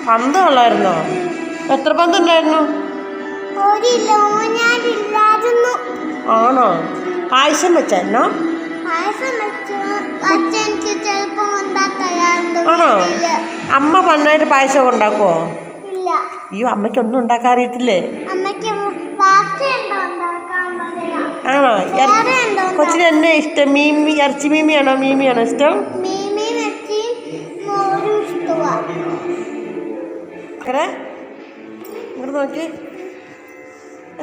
പന്ത് ഉള്ളായിരുന്നോ? എത്ര പന്തുണ്ടായിരുന്നു? ആണോ? പായസം വെച്ചായിരുന്നോ? ആണോ? അമ്മ നന്നായിട്ട് പായസം ഉണ്ടാക്കുവോ? അയ്യോ, അമ്മയ്ക്ക് ഒന്നും ഉണ്ടാക്കാൻ അറിയത്തില്ലേ? ആണോ? കൊച്ചിന് എന്നെ ഇഷ്ടം? ഇറച്ചി മീമിയാണോ മീമിയാണോ ഇഷ്ടം? ഇങ്ങോട്ട് നോക്കി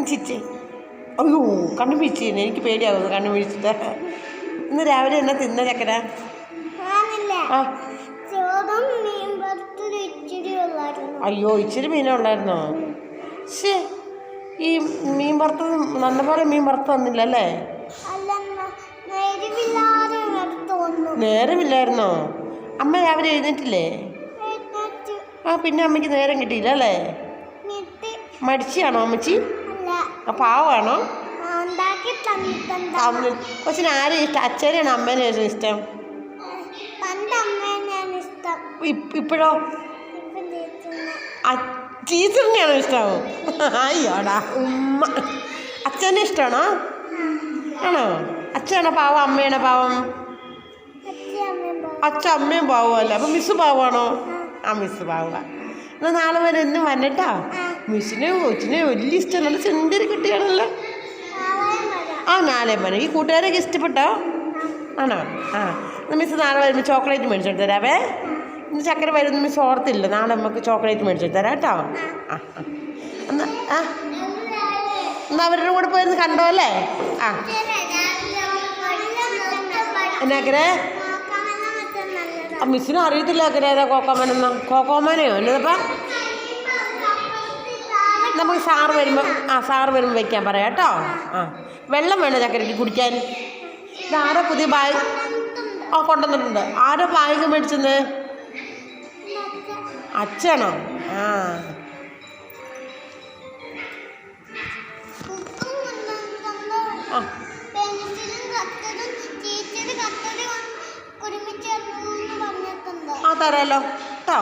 ചിച്ചി. അയ്യോ, കണ്ണു പിടിച്ചിരുന്നു. എനിക്ക് പേടിയാവുന്നു കണ്ണു പിടിച്ചിട്ട്. ഇന്ന് രാവിലെ എന്നാ തിന്ന ചക്കര? അയ്യോ, ഇച്ചിരി മീനുള്ളായിരുന്നോ? ശേ, ഈ മീൻ വറുത്തത് നല്ലപോലെ മീൻ വറുത്ത് വന്നില്ല അല്ലേ? നേരമില്ലായിരുന്നോ? അമ്മ രാവിലെ എഴുന്നേറ്റില്ലേ? പിന്നെ അമ്മയ്ക്ക് നേരം കിട്ടിയില്ല അല്ലേ? മടിച്ചാണോ അമ്മച്ചി? പാവാണോ? കൊച്ചിന് ആരും ഇഷ്ടം? അച്ഛനെയാണോ അമ്മേനെയാണോ ഇഷ്ടം? ഇപ്പോഴോ? ടീച്ചറിനെയാണോ ഇഷ്ടം? അയ്യോടാ ഉമ്മ. അച്ഛനെ ഇഷ്ടമാണോ? ആണോ? അച്ഛനാണോ പാവം അമ്മയാണോ പാവം? അച്ഛൻ അമ്മയും പാവമല്ല. അപ്പം മിസ്സ് പാവമാണോ? മിസ്സ് പാവുക. എന്നാൽ നാളെ വരെ എന്നും വന്നിട്ടാ. മിസ്സിനെ കൊച്ചിനെ വലിയ ഇഷ്ടം. നല്ല സെൻറ്ററി കുട്ടിയാണല്ലോ. നാളെ വരെ. ഈ കൂട്ടുകാരൊക്കെ ഇഷ്ടപ്പെട്ടോ? ആണോ? മിസ്സ് നാളെ വരുമ്പോൾ ചോക്ലേറ്റ് മേടിച്ചെടുത്ത് തരാവേ. ഇന്ന് ചക്കര വരുന്ന മിസ്സ് ഓർത്തില്ല. നാളെ നമുക്ക് ചോക്ലേറ്റ് മേടിച്ചെടുത്ത് തരാം കേട്ടോ. എന്നാൽ അവരുടെ കൂടെ പോയിരുന്ന് കണ്ടോ അല്ലേ? എന്നാക്കരേ? മിസ്സിനും അറിയത്തില്ല അക്കരെ ഏതാ കോക്കോമനെന്നോ. കോക്കോമനയോ എന്നതപ്പാ? നമുക്ക് സാറ് വരുമ്പോൾ വയ്ക്കാൻ പറയാം കേട്ടോ. വെള്ളം വേണോ ചക്കരയ്ക്ക് കുടിക്കാൻ? ഇതാരോ പുതിയ ബാഗ് കൊണ്ടുവന്നിട്ടുണ്ട്. ആരോ ബാഗ് മേടിച്ചെന്ന്? അച്ഛനാണോ? തരാലോ കേട്ടോ.